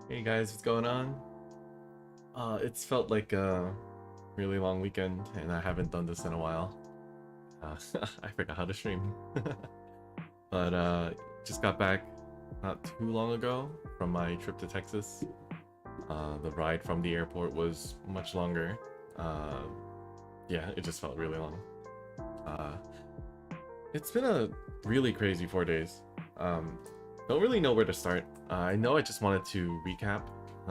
Hey guys, what's going on? It's felt like a really long weekend, and I haven't done this in a while. Uh, I forgot how to stream. But just got back not too long ago from my trip to Texas. The ride from the airport was much longer. Uh, yeah, it just felt really long. Uh, it's been a really crazy 4 days. Um, don't really know where to start. I know I just wanted to recap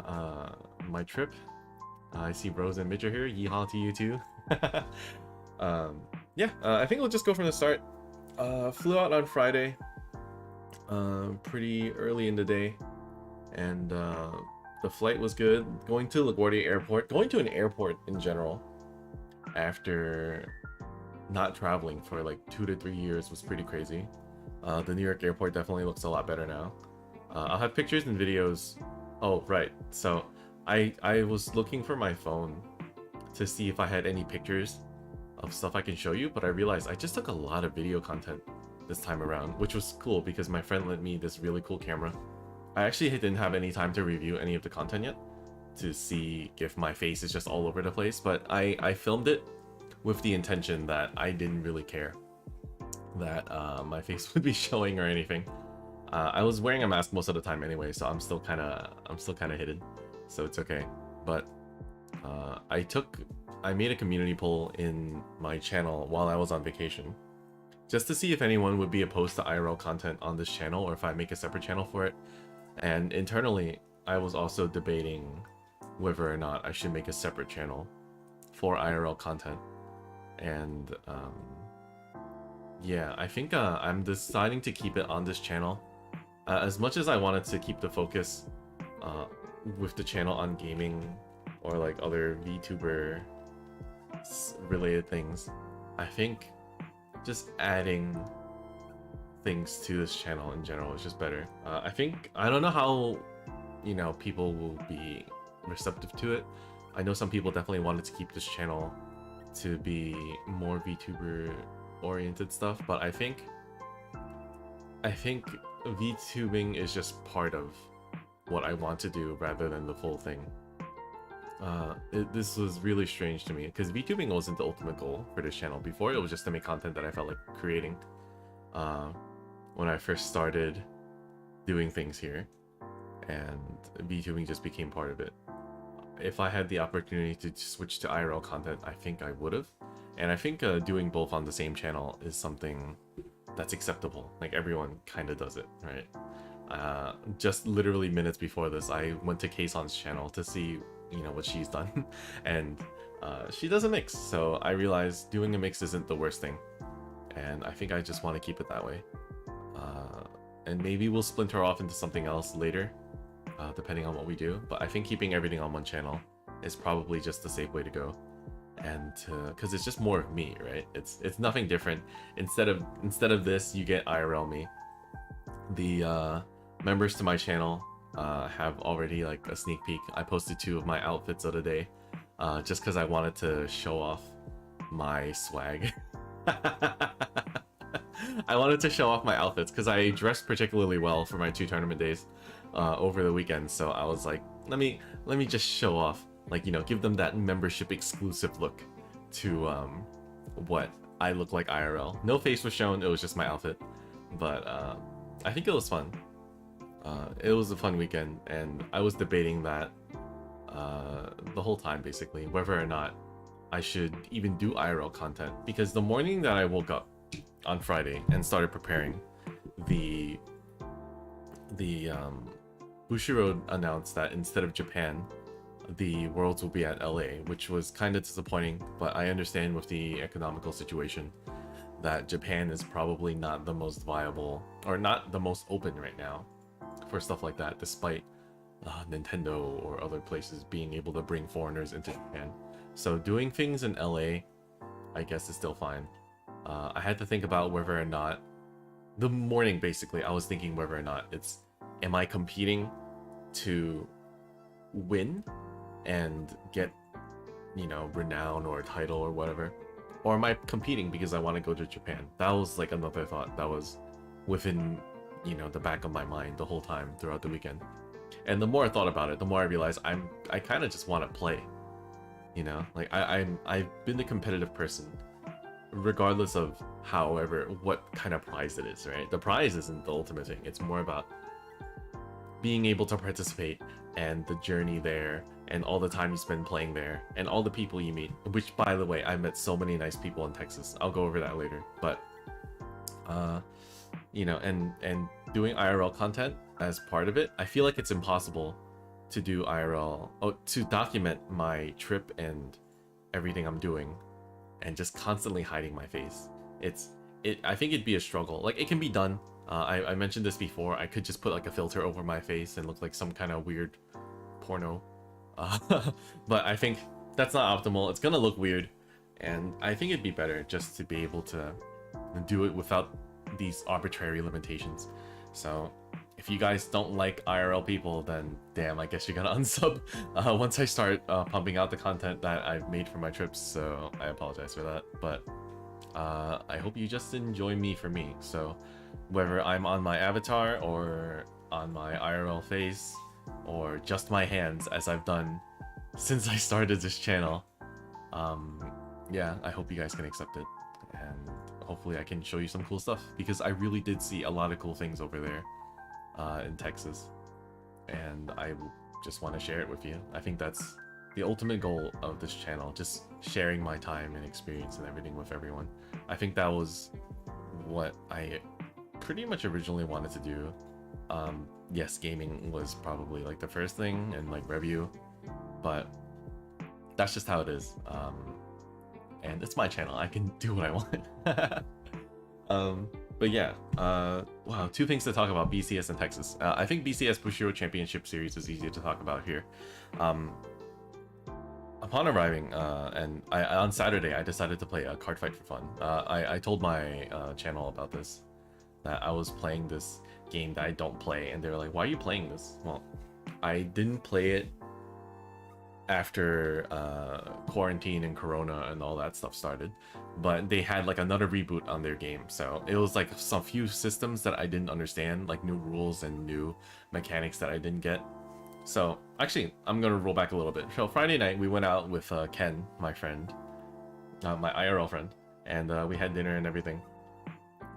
uh, my trip. I see Rose and Midge are here. Yeehaw to you too. um, yeah, I think we'll just go from the start. Flew out on Friday, pretty early in the day, and the flight was good. Going to LaGuardia Airport, going to an airport in general, after not traveling for like 2 to 3 years was pretty crazy. The New York airport definitely looks a lot better now. I'll have pictures and videos. Oh, right. So I was looking for my phone to see if I had any pictures of stuff I can show you, but I realized I just took a lot of video content this time around, which was cool because my friend lent me this really cool camera. I actually didn't have any time to review any of the content yet to see if my face is just all over the place, but I filmed it with the intention that I didn't really care that my face would be showing or anything. I was wearing a mask most of the time anyway, so I'm still kind of hidden, so it's okay. But I made a community poll in my channel while I was on vacation, just to see if anyone would be opposed to IRL content on this channel or if I make a separate channel for it. And internally, I was also debating whether or not I should make a separate channel for IRL content. And yeah, I think I'm deciding to keep it on this channel. As much as I wanted to keep the focus with the channel on gaming or like other VTuber related things, I think just adding things to this channel in general is just better. I don't know how, people will be receptive to it. I know some people definitely wanted to keep this channel to be more VTuber oriented stuff, but I think VTubing is just part of what I want to do rather than the full thing. This was really strange to me because VTubing wasn't the ultimate goal for this channel. Before, it was just to make content that I felt like creating when I first started doing things here, and VTubing just became part of it. If I had the opportunity to switch to IRL content, I think I would have. And I think doing both on the same channel is something that's acceptable. Like, everyone kind of does it, right? Just literally minutes before this, I went to Kayson's channel to see, what she's done. And she does a mix, so I realized doing a mix isn't the worst thing. And I think I just want to keep it that way. And maybe we'll splinter off into something else later, depending on what we do. But I think keeping everything on one channel is probably just the safe way to go. And because it's just more of me, right? It's nothing different. Instead of this, you get IRL me. The members to my channel have already like a sneak peek. I posted 2 of my outfits of the day, just because I wanted to show off my swag. I wanted to show off my outfits because I dressed particularly well for my 2 tournament days over the weekend. So I was like, let me just show off, like, give them that membership exclusive look to what I look like IRL. No face was shown, it was just my outfit. But I think it was fun. It was a fun weekend, and I was debating that the whole time, basically, whether or not I should even do IRL content. Because the morning that I woke up on Friday and started preparing, the Bushiroad announced that instead of Japan, the Worlds will be at LA, which was kind of disappointing, but I understand with the economical situation that Japan is probably not the most viable or not the most open right now for stuff like that, despite Nintendo or other places being able to bring foreigners into Japan. So doing things in LA, I guess, is still fine. I had to think about whether or not, the morning basically, I was thinking whether or not am I competing to win and get, renown or a title or whatever, or am I competing because I want to go to Japan? That was like another thought that was within, the back of my mind the whole time throughout the weekend. And the more I thought about it, the more I realized I kind of just want to play. You know, like I've been a competitive person, regardless of however what kind of prize it is, right? The prize isn't the ultimate thing. It's more about being able to participate and the journey there and all the time you spend playing there and all the people you meet, which by the way, I met so many nice people in Texas. I'll go over that later. But you know, and doing IRL content as part of it, I feel like it's impossible to do IRL, to document my trip and everything I'm doing and just constantly hiding my face. I think it'd be a struggle. Like, it can be done. I mentioned this before. I could just put like a filter over my face and look like some kind of weird porno. But I think that's not optimal. It's gonna look weird, and I think it'd be better just to be able to do it without these arbitrary limitations. So if you guys don't like IRL people, then damn, I guess you're gonna unsub once I start pumping out the content that I've made for my trips. So I apologize for that, but I hope you just enjoy me for me. So whether I'm on my avatar or on my IRL face or just my hands, as I've done since I started this channel, yeah, I hope you guys can accept it, and hopefully I can show you some cool stuff, because I really did see a lot of cool things over there in Texas, and I just want to share it with you. I think that's the ultimate goal of this channel, just sharing my time and experience and everything with everyone. I think that was what I pretty much originally wanted to do. Yes, gaming was probably like the first thing, and like review, but that's just how it is. And it's my channel, I can do what I want. But yeah, wow, two things to talk about: BCS and Texas. I think BCS Bushiroad Championship Series is easier to talk about here. Upon arriving, and on Saturday, I decided to play a card fight for fun. I told my channel about this, that I was playing this game that I don't play, and they were like, "Why are you playing this?" Well, I didn't play it after quarantine and corona and all that stuff started, but they had like another reboot on their game, so it was like some few systems that I didn't understand, like new rules and new mechanics that I didn't get. So actually, I'm gonna roll back a little bit. So Friday night we went out with Ken, my friend, my IRL friend, and we had dinner and everything.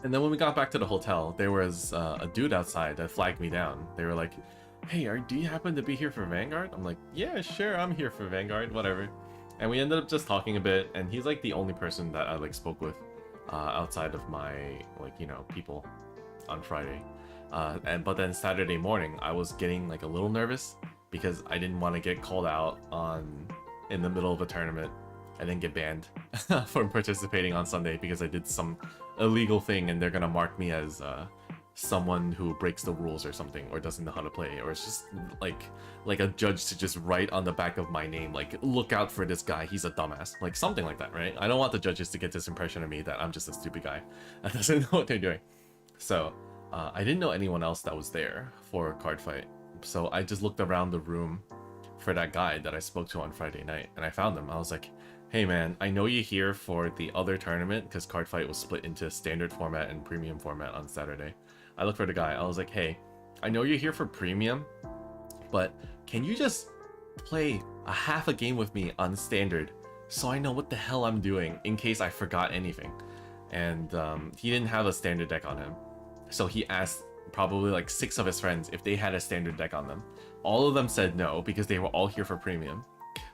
And then when we got back to the hotel, there was a dude outside that flagged me down. They were like, "Hey, do you happen to be here for Vanguard?" I'm like, "Yeah, sure, I'm here for Vanguard, whatever." And we ended up just talking a bit, and he's like the only person that I like spoke with outside of my, like, you know, people on Friday. But then Saturday morning, I was getting like a little nervous because I didn't want to get called out in the middle of a tournament and then get banned from participating on Sunday because I did some illegal thing, and they're gonna mark me as someone who breaks the rules or something, or doesn't know how to play, or it's just like a judge to just write on the back of my name, like, "Look out for this guy, he's a dumbass," like something like that, right? I don't want the judges to get this impression of me that I'm just a stupid guy that doesn't know what they're doing. So I didn't know anyone else that was there for a card fight, so I just looked around the room for that guy that I spoke to on Friday night, and I found him. I was like, "Hey man, I know you're here for the other tournament," because card fight was split into standard format and premium format on Saturday. I looked for the guy. I was like, "Hey, I know you're here for premium, but can you just play a half a game with me on standard so I know what the hell I'm doing in case I forgot anything?" And he didn't have a standard deck on him, so he asked probably like 6 of his friends if they had a standard deck on them. All of them said no because they were all here for premium.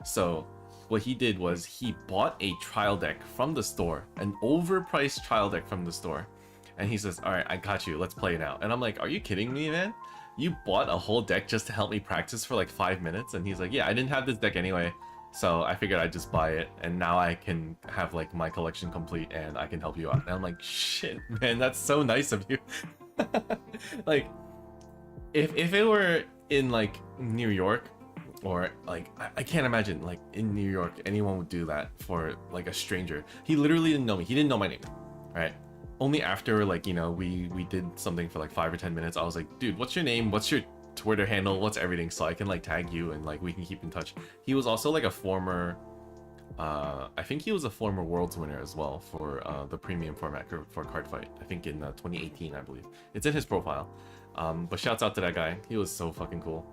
So what he did was he bought a trial deck from the store, an overpriced trial deck from the store. And he says, "All right, I got you. Let's play now." And I'm like, "Are you kidding me, man? You bought a whole deck just to help me practice for like 5 minutes?" And he's like, "Yeah, I didn't have this deck anyway, so I figured I'd just buy it. And now I can have like my collection complete and I can help you out." And I'm like, "Shit, man, that's so nice of you." Like, if it were in like New York, or like, I can't imagine like in New York anyone would do that for like a stranger. He literally didn't know me. He didn't know my name, right? Only after, like, you know, we did something for like 5 or 10 minutes, I was like, "Dude, what's your name? What's your Twitter handle? What's everything?" So I can like tag you and like we can keep in touch. He was also like a former, I think he was a former Worlds winner as well for the premium format for card fight. I think in 2018, I believe. It's in his profile. But shouts out to that guy. He was so fucking cool.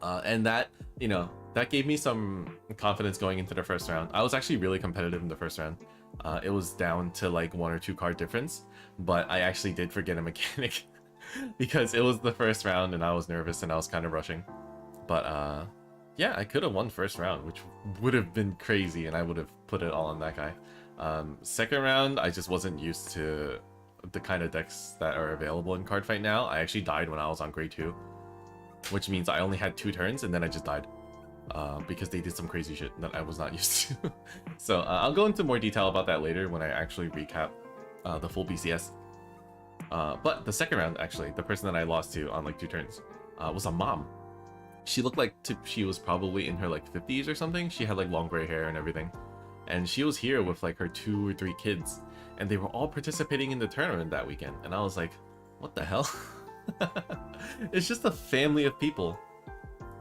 And that, you know, that gave me some confidence going into the first round. I was actually really competitive in the first round. It was down to like 1 or 2 card difference, but I actually did forget a mechanic because it was the first round and I was nervous and I was kind of rushing. But yeah, I could have won first round, which would have been crazy, and I would have put it all on that guy. Second round, I just wasn't used to the kind of decks that are available in card fight now. I actually died when I was on grade 2, which means I only had 2 turns and then I just died. Because they did some crazy shit that I was not used to. So I'll go into more detail about that later when I actually recap the full BCS. But the second round, actually, the person that I lost to on like 2 turns was a mom. She looked like she was probably in her like 50s or something. She had like long gray hair and everything. And she was here with like her 2 or 3 kids. And they were all participating in the tournament that weekend. And I was like, what the hell? It's just a family of people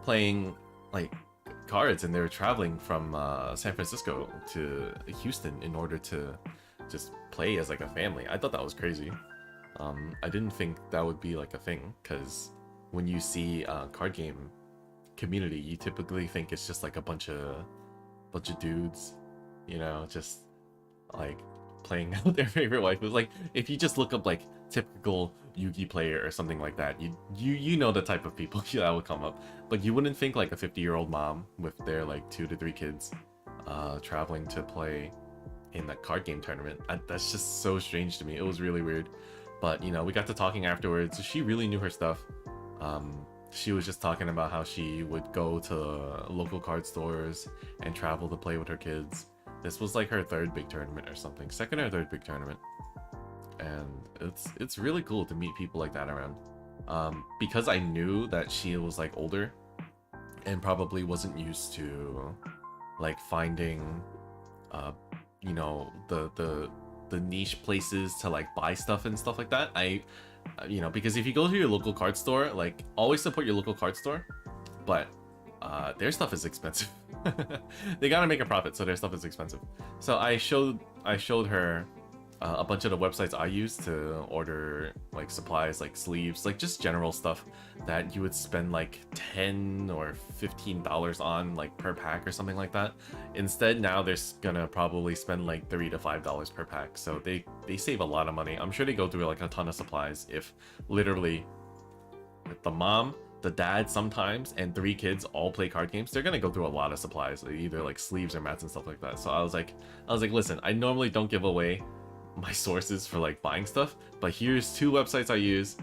playing like cards, and they were traveling from San Francisco to Houston in order to just play as like a family. I thought that was crazy. I didn't think that would be like a thing, because when you see card game community, you typically think it's just like a bunch of dudes, you know, just like playing out their favorite waifus. Like if you just look up like typical Yugi player or something like that, you know the type of people that would come up, but you wouldn't think like a 50-year-old mom with their like 2 to 3 kids traveling to play in that card game tournament. That's just so strange to me. It was really weird. But you know, we got to talking afterwards. She really knew her stuff. She was just talking about how she would go to local card stores and travel to play with her kids. This was like her 3rd big tournament or something, 2nd or 3rd big tournament. And it's really cool to meet people like that around. Because I knew that she was like older and probably wasn't used to like finding you know, the niche places to like buy stuff and stuff like that. You know, because if you go to your local card store, like always support your local card store, but their stuff is expensive. They gotta make a profit, so their stuff is expensive. So I showed her a bunch of the websites I use to order like supplies, like sleeves, like just general stuff that you would spend like $10 or $15 on like per pack or something like that. Instead, now they're gonna probably spend like $3 to $5 per pack. So they save a lot of money. I'm sure they go through like a ton of supplies if literally with the mom, the dad sometimes, and 3 kids all play card games. They're gonna go through a lot of supplies, like either like sleeves or mats and stuff like that. So I was like, listen, I normally don't give away my sources for like buying stuff, but here's 2 websites I use.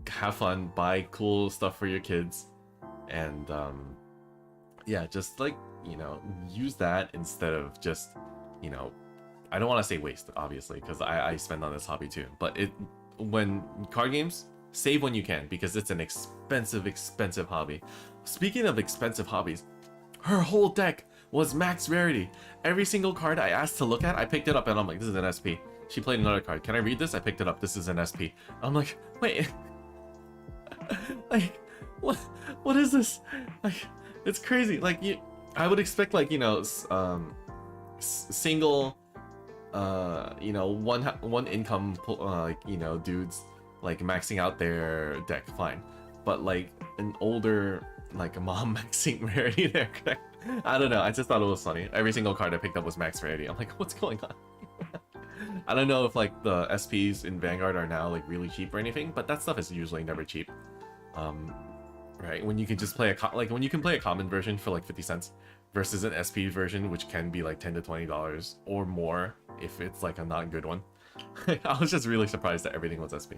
Have fun, buy cool stuff for your kids, and yeah, just like, you know, use that instead of just, you know, I don't want to say waste, obviously, because I spend on this hobby too, but when card games, save when you can, because it's an expensive hobby. Speaking of expensive hobbies, her whole deck was max rarity. Every single card I asked to look at, I picked it up and I'm like, this is an SP. She played another card. Can I read this? I picked it up. This is an SP. I'm like, wait. Like, what is this? Like, it's crazy. Like, I would expect like, you know, single, you know, one income, like, you know, dudes like maxing out their deck, fine. But like an older, like a mom maxing rarity there. I don't know. I just thought it was funny. Every single card I picked up was max rarity. I'm like, what's going on? I don't know if like the SPs in Vanguard are now like really cheap or anything, but that stuff is usually never cheap. Right? When you can just play when you can play a common version for like 50 cents versus an SP version, which can be like $10 to $20 or more if it's like a not good one. I was just really surprised that everything was SP.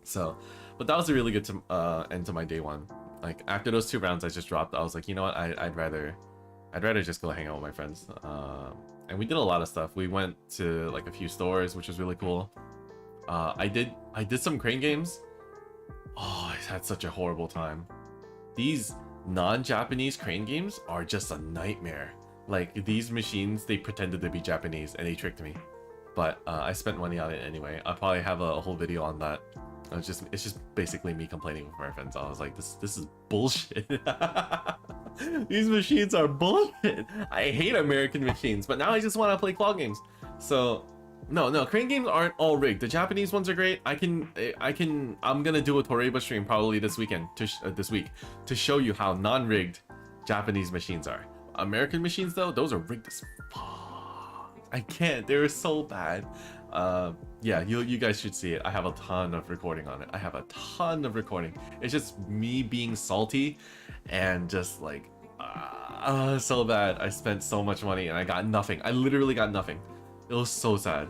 So, but that was a really good end to my day 1. Like after those 2 rounds I just dropped, I was like, you know what, I'd rather just go hang out with my friends. And we did a lot of stuff. We went to like a few stores, which was really cool. I did some crane games. Oh, I had such a horrible time. These non-Japanese crane games are just a nightmare. Like these machines, they pretended to be Japanese and they tricked me. But I spent money on it anyway. I'll probably have a whole video on that. It's just basically me complaining with my friends. I was like, this is bullshit. These machines are bullshit. I hate American machines, but now I just want to play claw games. So No, Korean games aren't all rigged. The Japanese ones are great. I'm gonna do a Toreba stream probably this weekend, this week, to show you how non-rigged Japanese machines are. American machines though, those are rigged as fuck. I can't, they're so bad. Yeah, you guys should see it. I have a ton of recording on it. I have a ton of recording. It's just me being salty and just like, so bad. I spent so much money and I got nothing. I literally got nothing. It was so sad.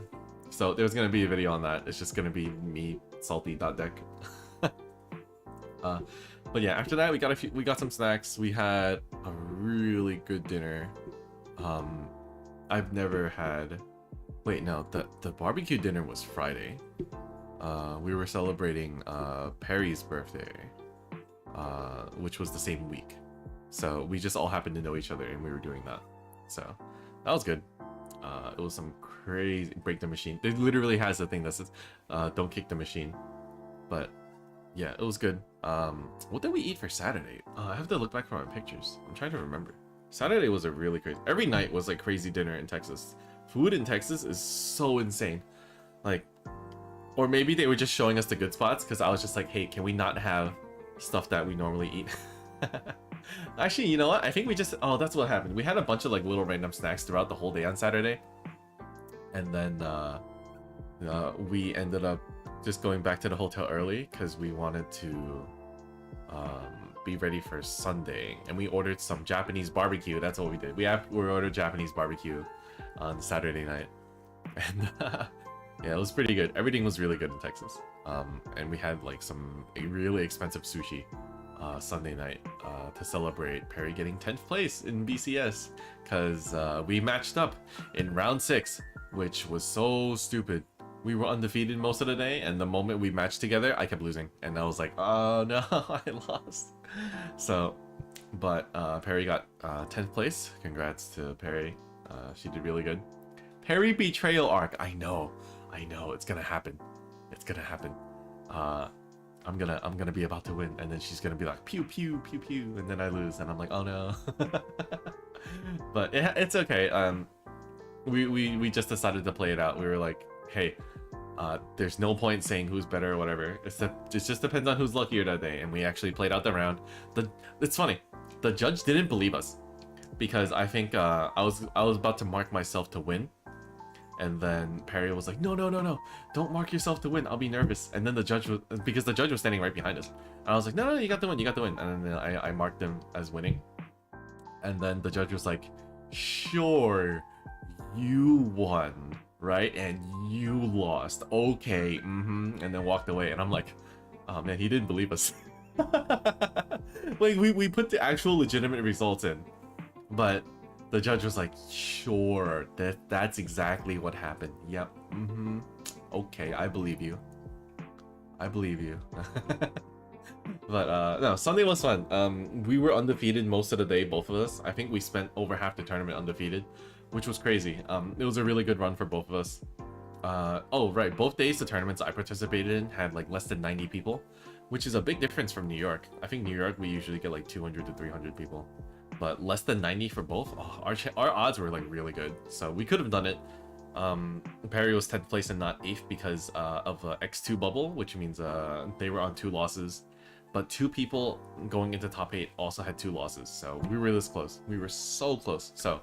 So there's gonna be a video on that. It's just gonna be me salty.deck. But yeah, after that we got some snacks. We had a really good dinner. I've never had. Wait, no, the barbecue dinner was Friday. We were celebrating Perry's birthday, which was the same week. So we just all happened to know each other and we were doing that. So that was good. It was some crazy break the machine. It literally has a thing that says don't kick the machine. But yeah, it was good. What did we eat for Saturday? I have to look back for my pictures. I'm trying to remember. Saturday was a really crazy. Every night was like crazy dinner in Texas. Food in Texas is so insane. Like, or maybe they were just showing us the good spots because I was just like, hey, can we not have stuff that we normally eat? Actually, you know what? I think we just, oh, that's what happened. We had a bunch of like little random snacks throughout the whole day on Saturday. And then we ended up just going back to the hotel early because we wanted to be ready for Sunday. And we ordered some Japanese barbecue. That's what we did. We ordered Japanese barbecue on Saturday night. And yeah, it was pretty good. Everything was really good in Texas. And we had like some really expensive sushi Sunday night to celebrate Perry getting 10th place in BCS because we matched up in round 6, which was so stupid. We were undefeated most of the day, and the moment we matched together, I kept losing, and I was like, oh no, I lost. So, but Perry got 10th place. Congrats to Perry. She did really good. Perry betrayal arc. I know, it's gonna happen. It's gonna happen. I'm gonna be about to win, and then she's gonna be like pew pew pew pew, and then I lose, and I'm like, oh no. But it's okay. We just decided to play it out. We were like, hey, there's no point saying who's better or whatever. It just depends on who's luckier that day, and we actually played out the round. It's funny, the judge didn't believe us because I think I was about to mark myself to win. And then Perry was like, no, don't mark yourself to win. I'll be nervous. And then the judge was, because the judge was standing right behind us. And I was like, no, you got the win. And then I marked him as winning. And then the judge was like, sure, you won, right? And you lost. Okay, And then walked away. And I'm like, oh man, he didn't believe us. Like, we put the actual legitimate results in. But the judge was like, sure, that's exactly what happened. Yep. Okay, I believe you. But no, Sunday was fun. We were undefeated most of the day, both of us. I think we spent over half the tournament undefeated, which was crazy. It was a really good run for both of us. Oh right, both days the tournaments I participated in had like less than 90 people, which is a big difference from New York. I think New York we usually get like 200 to 300 people. But less than 90 for both. Oh, our odds were like really good, so we could have done it. Perry was 10th place and not 8th because of X2 bubble, which means they were on 2 losses. But 2 people going into top 8 also had 2 losses, so we were this close. We were so close. So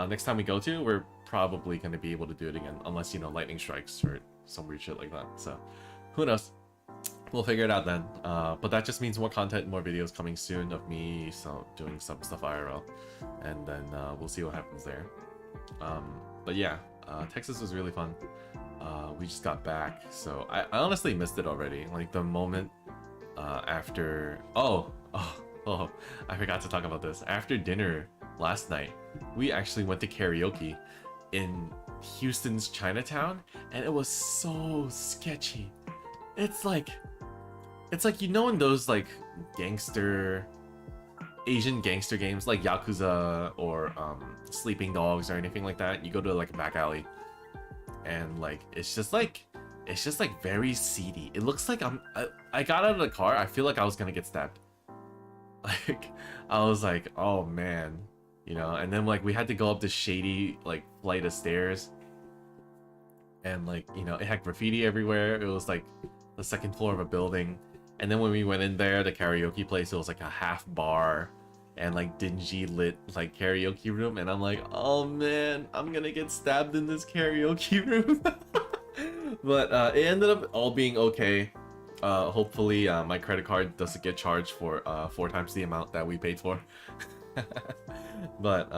next time we go to, we're probably going to be able to do it again, unless, you know, lightning strikes or some weird shit like that. So who knows? We'll figure it out then. But that just means more content, more videos coming soon of me doing some stuff IRL, and then we'll see what happens there. But yeah, Texas was really fun. We just got back, so I honestly missed it already. Like the moment after I forgot to talk about this. After dinner last night, we actually went to karaoke in Houston's Chinatown, and it was so sketchy. It's like, you know, in those like Asian gangster games like Yakuza or Sleeping Dogs or anything like that, you go to like a back alley and like it's just like very seedy. It looks like I got out of the car, I feel like I was gonna get stabbed. Like I was like, oh man, you know. And then like we had to go up this shady like flight of stairs, and like, you know, it had graffiti everywhere. It was like the second floor of a building. And then when we went in there, the karaoke place, it was like a half bar and like dingy lit like karaoke room. And I'm like, oh man, I'm gonna get stabbed in this karaoke room. But it ended up all being okay. Hopefully my credit card doesn't get charged for 4 times the amount that we paid for. But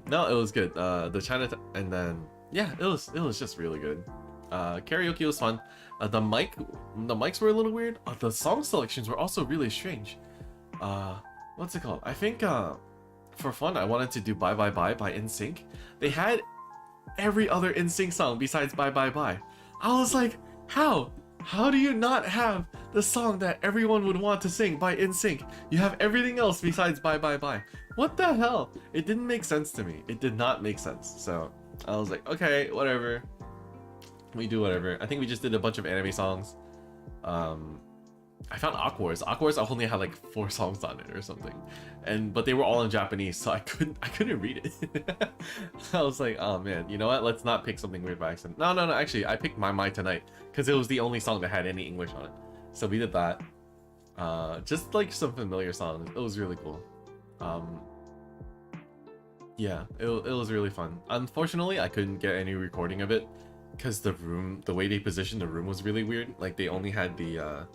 no, it was good. The China and then yeah, it was just really good. Karaoke was fun. The mics were a little weird. The song selections were also really strange. What's it called? I think for fun I wanted to do Bye Bye Bye by NSYNC. They had every other NSYNC song besides Bye Bye Bye. I was like, how? How do you not have the song that everyone would want to sing by NSYNC? You have everything else besides Bye Bye Bye. What the hell? It didn't make sense to me. It did not make sense. So I was like, okay, whatever. We do whatever. I think we just did a bunch of anime songs. I found Aquars. Aquars only had like 4 songs on it or something, but they were all in Japanese, so I couldn't read it. I was like, oh man, you know what? Let's not pick something weird by accident. No. Actually, I picked My Mind Tonight because it was the only song that had any English on it. So we did that. Just like some familiar songs. It was really cool. Yeah, it was really fun. Unfortunately, I couldn't get any recording of it because the way they positioned the room was really weird. Like they only had the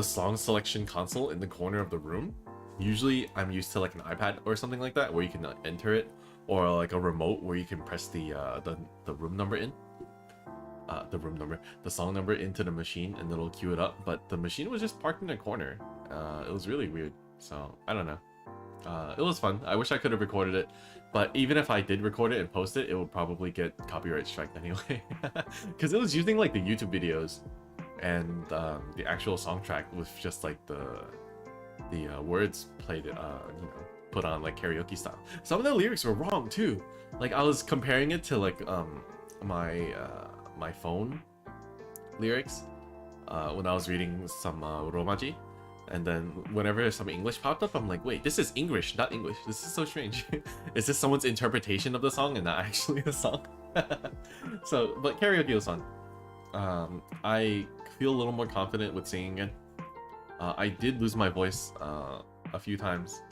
song selection console in the corner of the room. Usually I'm used to like an iPad or something like that where you can enter it, or like a remote where you can press the room number in, the song number into the machine and it'll queue it up. But the machine was just parked in the corner. It was really weird. So I don't know. It was fun. I wish I could have recorded it, but even if I did record it and post it, it would probably get copyright strike anyway, because it was using like the YouTube videos and the actual song track with just like the words played, you know, put on like karaoke style. Some of the lyrics were wrong too. Like I was comparing it to like my phone lyrics when I was reading some Romaji. And then whenever some English popped up, I'm like, wait, this is English, not English. This is so strange. Is this someone's interpretation of the song and not actually the song? So, but karaoke was fun. I feel a little more confident with singing again. I did lose my voice a few times,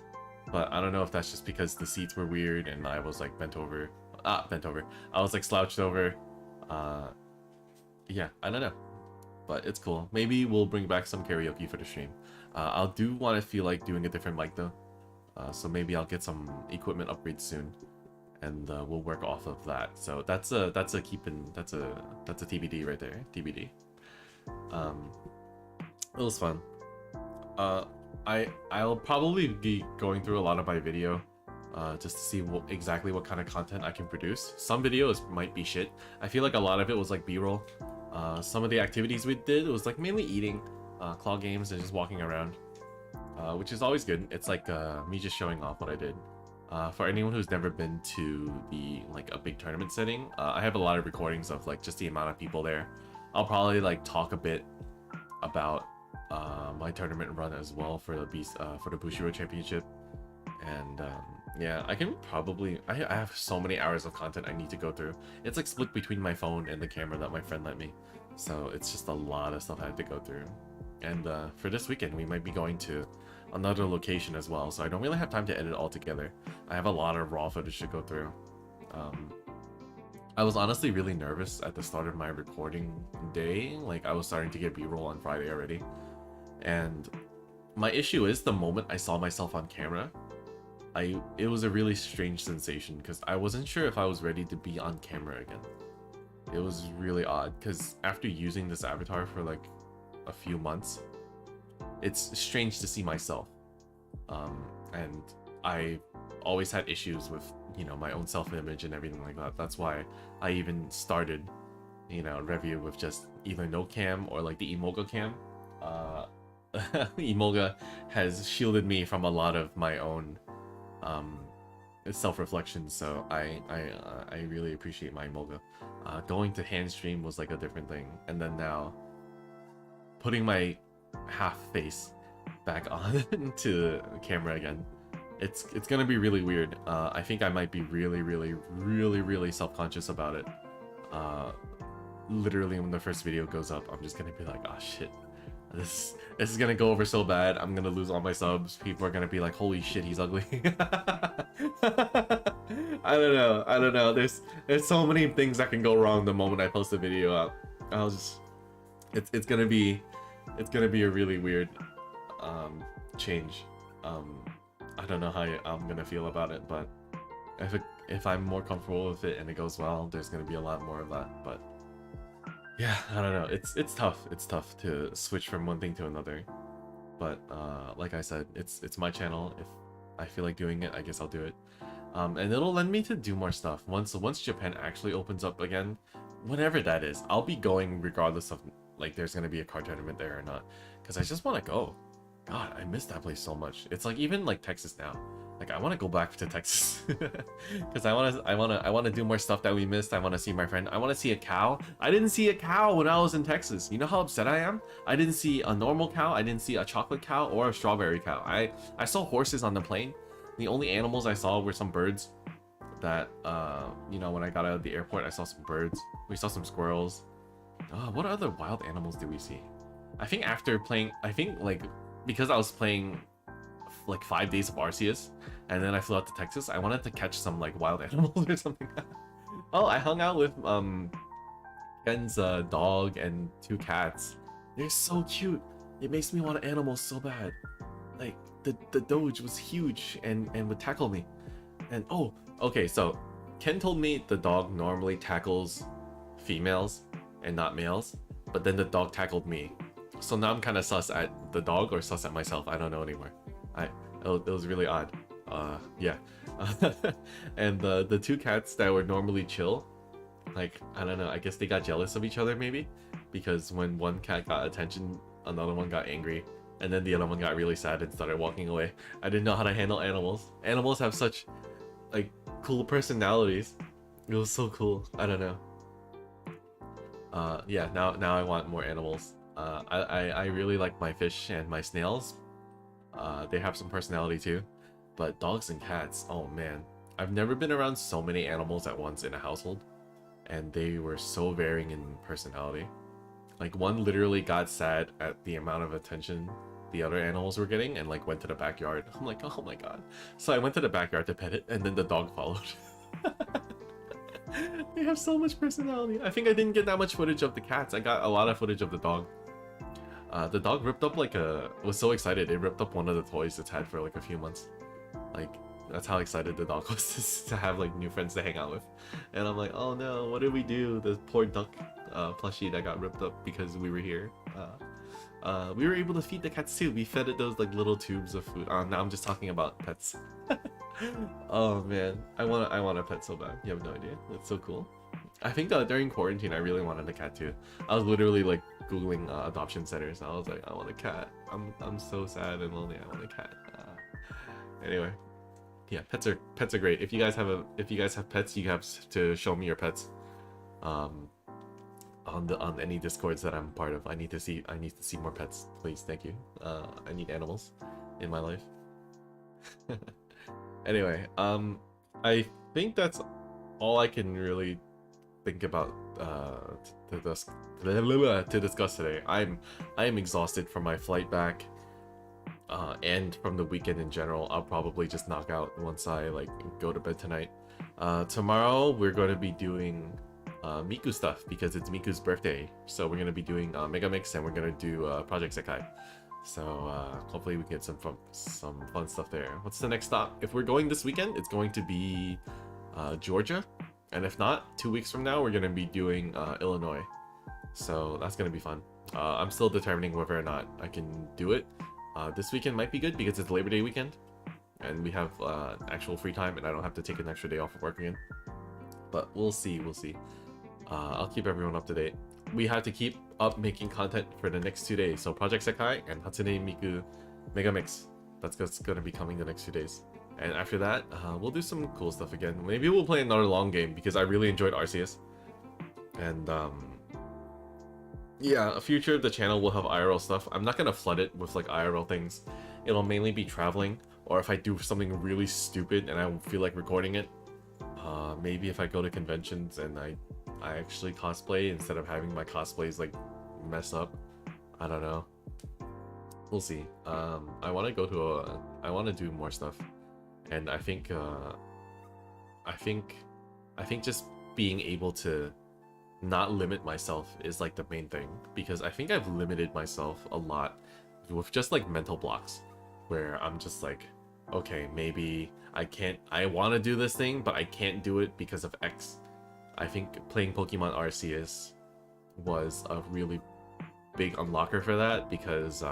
but I don't know if that's just because the seats were weird and I was like bent over. I was like slouched over. Yeah, I don't know. But it's cool. Maybe we'll bring back some karaoke for the stream. I'll do want to feel like doing a different mic though. So maybe I'll get some equipment upgrades soon, and we'll work off of that. So that's a TBD right there. TBD. It was fun. I'll probably be going through a lot of my video just to see exactly what kind of content I can produce. Some videos might be shit. I feel like a lot of it was like B-roll. Some of the activities we did was like mainly eating, claw games, and just walking around, which is always good. It's like me just showing off what I did. For anyone who's never been to a big tournament setting, I have a lot of recordings of like just the amount of people there. I'll probably like talk a bit about my tournament run as well for the Bushiroad Championship, and yeah, I can probably I have so many hours of content I need to go through. It's like split between my phone and the camera that my friend lent me, so it's just a lot of stuff I have to go through. And for this weekend we might be going to another location as well, so I don't really have time to edit all together. I have a lot of raw footage to go through. I was honestly really nervous at the start of my recording day. Like I was starting to get B-roll on Friday already, and my issue is the moment I saw myself on camera, it was a really strange sensation because I wasn't sure if I was ready to be on camera again. It was really odd because after using this avatar for like a few months, it's strange to see myself. And I always had issues with, you know, my own self-image and everything like that. That's why I even started, you know, review with just either no cam or like the Emoga cam. Emoga has shielded me from a lot of my own self-reflection, so I really appreciate my Emoga. Going to hand stream was like a different thing, and then now putting my half face back on to the camera again, it's gonna be really weird. I think I might be really self-conscious about it. literally when the first video goes up, I'm just gonna be like, oh shit, this is gonna go over so bad. I'm gonna lose all my subs. People are gonna be like, holy shit, he's ugly. I don't know. There's so many things that can go wrong the moment I post a video up. I'll just, it's gonna be a really weird change. I don't know how I'm gonna feel about it, but if I'm more comfortable with it and it goes well, there's gonna be a lot more of that. But yeah, I don't know. It's tough. It's tough to switch from one thing to another. But like I said, it's my channel. If I feel like doing it, I guess I'll do it. And it'll lend me to do more stuff. Once Japan actually opens up again, whatever that is, I'll be going regardless of like there's gonna be a card tournament there or not, because I just want to go. God, I miss that place so much. It's like even like Texas now. Like I want to go back to Texas because I want to do more stuff that we missed. I want to see my friend. I want to see a cow. I didn't see a cow when I was in Texas. You know how upset I am? I didn't see a normal cow. I didn't see a chocolate cow or a strawberry cow. I saw horses on the plane. The only animals I saw were some birds. That you know, when I got out of the airport, I saw some birds. We saw some squirrels. What other wild animals did we see? I think after playing, like because I was playing like 5 days of Arceus and then I flew out to Texas, I wanted to catch some like wild animals or something. Oh, I hung out with Ken's dog and 2 cats. They're so cute. It makes me want animals so bad. Like the Doge was huge and would tackle me. And oh, okay, so Ken told me the dog normally tackles females and not males, but then the dog tackled me. So now I'm kind of sus at the dog or sus at myself. I don't know anymore. It was really odd. Yeah. And the 2 cats that were normally chill, like I don't know. I guess they got jealous of each other maybe, because when one cat got attention, another one got angry, and then the other one got really sad and started walking away. I didn't know how to handle animals. Animals have such like cool personalities. It was so cool. I don't know. Yeah. Now I want more animals. I really like my fish and my snails. They have some personality too, but dogs and cats, oh man, I've never been around so many animals at once in a household, and they were so varying in personality. Like one literally got sad at the amount of attention the other animals were getting and like went to the backyard. I'm like, oh my god. So I went to the backyard to pet it, and then the dog followed. They have so much personality. I think I didn't get that much footage of the cats. I got a lot of footage of the dog. The dog ripped up was so excited, it ripped up one of the toys it's had for like a few months. Like, that's how excited the dog was to have like new friends to hang out with. And I'm like, oh no, what did we do? The poor duck plushie that got ripped up because we were here. We were able to feed the cats too. We fed it those like little tubes of food. Now I'm just talking about pets. Oh man, I want a pet so bad. You have no idea. It's so cool. I think during quarantine, I really wanted a cat too. I was literally like googling adoption centers. I was like, I want a cat. I'm so sad and lonely. I want a cat. Anyway, yeah, pets are great. If you guys have pets, you have to show me your pets. On any discords that I'm part of. I need to see more pets, please. Thank you. I need animals in my life. Anyway, I think that's all I can really think about to discuss today. I am exhausted from my flight back, and from the weekend in general. I'll probably just knock out once I like go to bed tonight. Tomorrow we're going to be doing Miku stuff because it's Miku's birthday. So we're going to be doing Mega Mix, and we're going to do Project Sekai. So hopefully we can get some fun stuff there. What's the next stop? If we're going this weekend, it's going to be Georgia. And if not, 2 weeks from now, we're going to be doing Illinois. So that's going to be fun. I'm still determining whether or not I can do it. This weekend might be good because it's Labor Day weekend. And we have actual free time, and I don't have to take an extra day off of work again. But we'll see. I'll keep everyone up to date. We have to keep up making content for the next 2 days. So Project Sekai and Hatsune Miku Mega Mix. That's going to be coming the next 2 days. And after that, we'll do some cool stuff again. Maybe we'll play another long game because I really enjoyed Arceus. And yeah, a future of the channel will have IRL stuff. I'm not going to flood it with like IRL things. It'll mainly be traveling, or if I do something really stupid and I feel like recording it. Maybe if I go to conventions and I I actually cosplay instead of having my cosplays like mess up. I don't know. We'll see. I want to go to a. I want to do more stuff, and I think. I think. I think just being able to not limit myself is like the main thing, because I think I've limited myself a lot with just like mental blocks, where I'm just like, okay, maybe I want to do this thing, but I can't do it because of X. I think playing Pokemon Arceus was a really big unlocker for that, because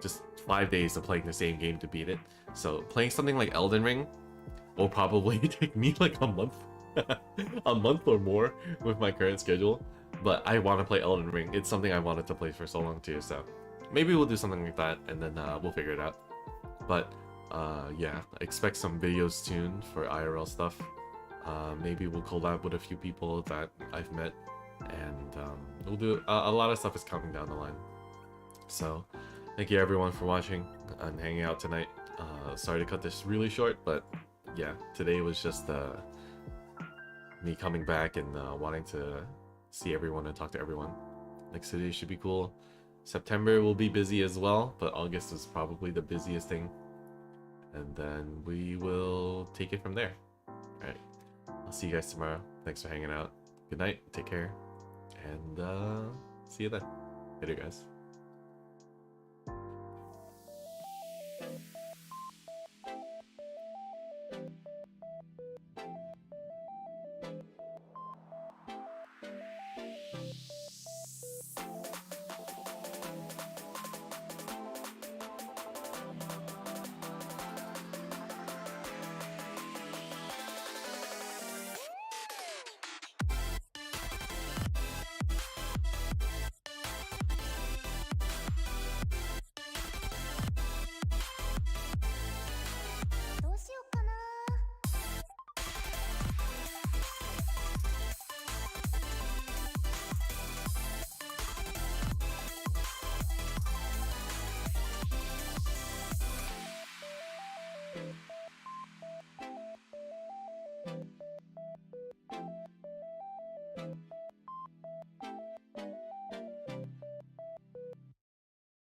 just 5 days of playing the same game to beat it. So playing something like Elden Ring will probably take me like a month, a month or more with my current schedule. But I want to play Elden Ring. It's something I wanted to play for so long too. So maybe we'll do something like that, and then we'll figure it out. But yeah, expect some videos soon for IRL stuff. Maybe we'll collab with a few people that I've met, and we'll do a lot of stuff is coming down the line. So thank you everyone for watching and hanging out tonight. Sorry to cut this really short, but yeah, today was just me coming back and wanting to see everyone and talk to everyone. Next city should be cool. September will be busy as well, but August is probably the busiest thing. And then we will take it from there. Alright, I'll see you guys tomorrow. Thanks for hanging out. Good night, take care, and see you then. Later, guys.